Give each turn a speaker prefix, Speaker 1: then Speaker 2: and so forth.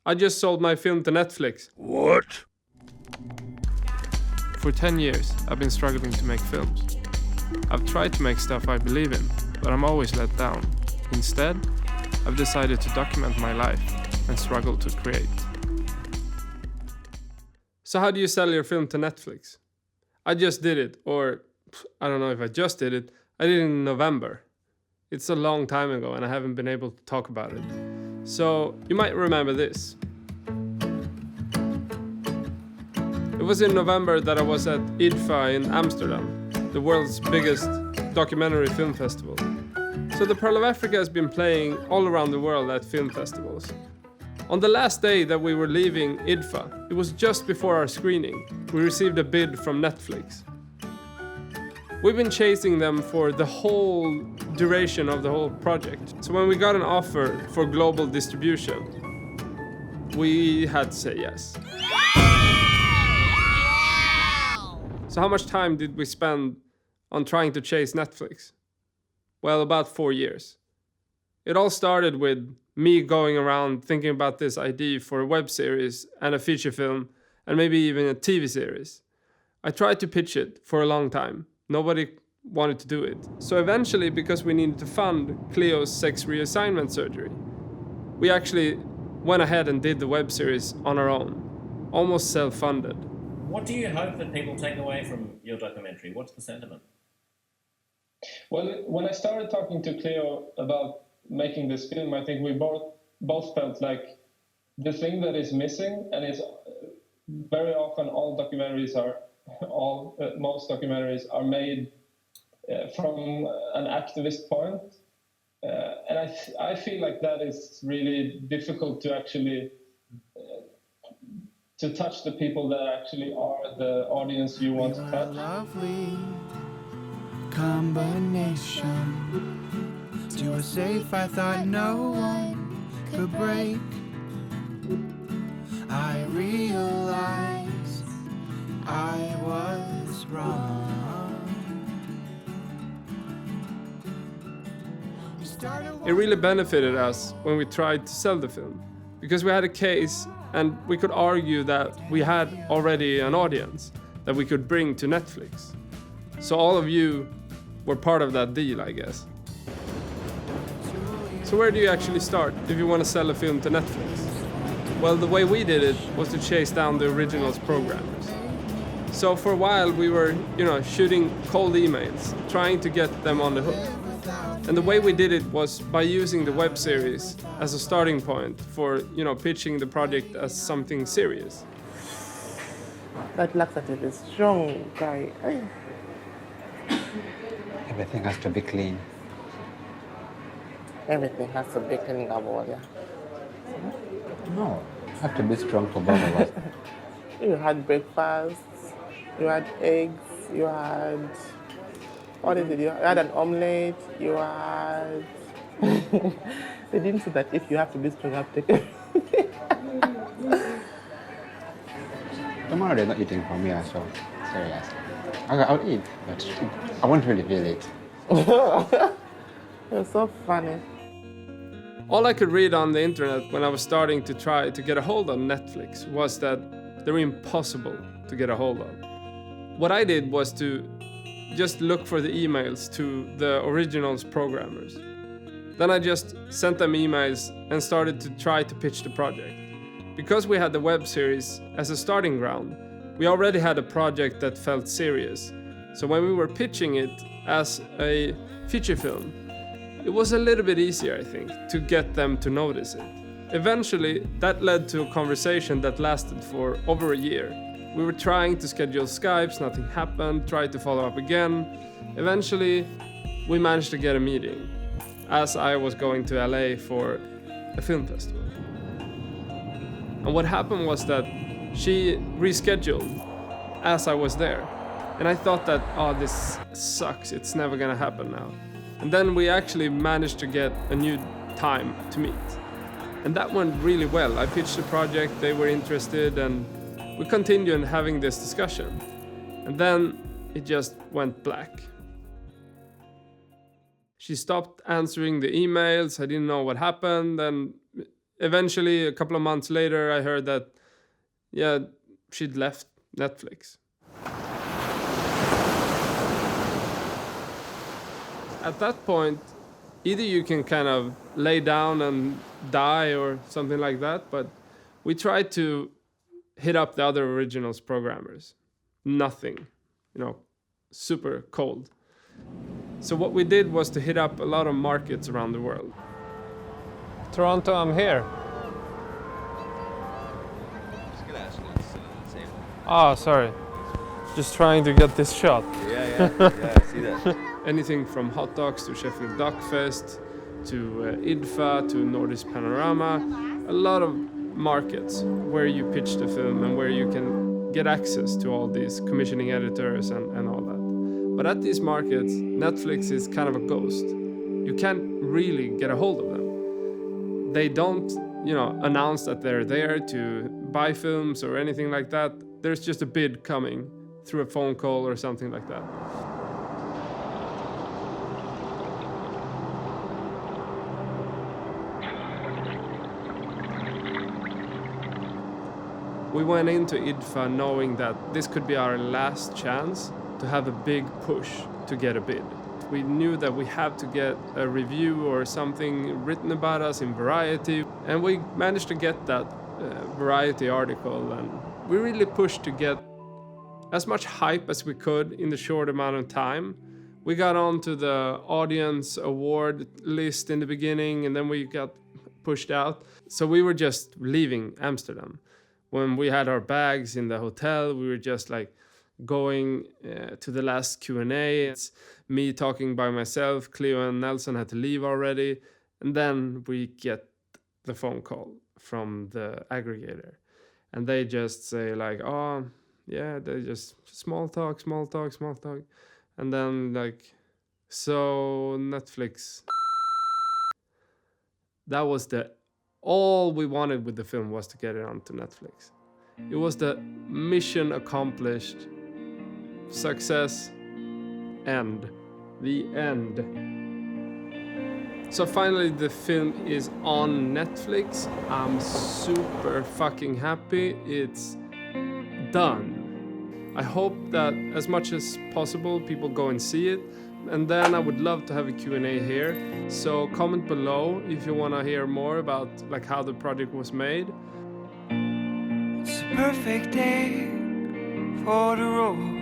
Speaker 1: I just sold my film to Netflix.
Speaker 2: What?
Speaker 1: For 10 years, I've been struggling to make films. I've tried to make stuff I believe in, but I'm always let down. Instead, I've decided to document my life and struggle to create. So how do you sell your film to Netflix? I just did it, or I don't know if I just did it. I did it in November. It's a long time ago and I haven't been able to talk about it. So you might remember this. It was in November that I was at IDFA in Amsterdam, the world's biggest documentary film festival. So The Pearl of Africa has been playing all around the world at film festivals. On the last day that we were leaving IDFA, it was just before our screening, we received a bid from Netflix. We've been chasing them for the whole duration of the whole project. So when we got an offer for global distribution, we had to say yes. So how much time did we spend on trying to chase Netflix? Well, about 4 years. It all started with me going around thinking about this idea for a web series and a feature film and maybe even a TV series. I tried to pitch it for a long time. Nobody wanted to do it. So eventually, because we needed to fund Cleo's sex reassignment surgery, we actually went ahead and did the web series on our own, almost self-funded.
Speaker 3: What do you hope that people take away from your documentary? What's the sentiment?
Speaker 4: Well, when I started talking to Cleo about making this film, I think we both felt like the thing that is missing, and is very often most documentaries are made from an activist point, and I feel like that is really difficult to actually to touch the people that actually are the audience you want to touch.
Speaker 5: Lovely combination to a safe I thought no one could break. I realized I was wrong.
Speaker 1: It really benefited us when we tried to sell the film, because we had a case and we could argue that we had already an audience that we could bring to Netflix. So all of you were part of that deal, I guess. So where do you actually start if you want to sell a film to Netflix? Well, the way we did it was to chase down the originals programmers. So for a while we were, shooting cold emails, trying to get them on the hook. And the way we did it was by using the web series as a starting point for, pitching the project as something serious.
Speaker 6: That laxative is strong, guy.
Speaker 7: Everything has to be clean.
Speaker 6: Everything has to be clean, yeah.
Speaker 7: No, have to be strong for both of us.
Speaker 6: You had breakfast, you had eggs, you had... What is it? You had an omelette, you had... They didn't say that if you have to be strong, you have to take it.
Speaker 7: Tomorrow they're not eating from here, so serious. I'll eat, but I won't really feel it.
Speaker 6: You're so funny.
Speaker 1: All I could read on the internet when I was starting to try to get a hold on Netflix was that they were impossible to get a hold of. What I did was to just look for the emails to the originals programmers. Then I just sent them emails and started to try to pitch the project. Because we had the web series as a starting ground, we already had a project that felt serious. So when we were pitching it as a feature film, it was a little bit easier, I think, to get them to notice it. Eventually, that led to a conversation that lasted for over a year. We were trying to schedule Skypes, nothing happened, tried to follow up again. Eventually, we managed to get a meeting, as I was going to LA for a film festival. And what happened was that she rescheduled as I was there. And I thought that, this sucks, it's never gonna happen now. And then we actually managed to get a new time to meet. And that went really well. I pitched the project, they were interested, and we continued having this discussion. And then it just went black. She stopped answering the emails, I didn't know what happened, and eventually, a couple of months later, I heard that, yeah, she'd left Netflix. At that point, either you can kind of lay down and die or something like that, but we tried to hit up the other originals programmers. Nothing, super cold. So what we did was to hit up a lot of markets around the world. Toronto, I'm here. Oh, sorry. Just trying to get this shot.
Speaker 2: Yeah, I see that.
Speaker 1: Anything from hot dogs to Sheffield Duckfest to IDFA to Nordisk Panorama. A lot of markets where you pitch the film and where you can get access to all these commissioning editors and all that. But at these markets, Netflix is kind of a ghost. You can't really get a hold of them. They don't, announce that they're there to buy films or anything like that. There's just a bid coming through a phone call or something like that. We went into IDFA knowing that this could be our last chance to have a big push to get a bid. We knew that we had to get a review or something written about us in Variety, and we managed to get that Variety article, and we really pushed to get as much hype as we could in the short amount of time. We got onto the audience award list in the beginning, and then we got pushed out. So we were just leaving Amsterdam. When we had our bags in the hotel, we were just like going to the last Q&A. It's me talking by myself. Cleo and Nelson had to leave already. And then we get the phone call from the aggregator. And they just say like, oh, yeah, they just small talk. And then like, so Netflix. That was all we wanted with the film was to get it onto Netflix. It was the mission accomplished, success, end. The end. So finally the film is on Netflix. I'm super fucking happy. It's done. I hope that as much as possible people go and see it. And then I would love to have a Q&A here. So comment below if you want to hear more about like how the project was made.
Speaker 5: It's a perfect day for the road.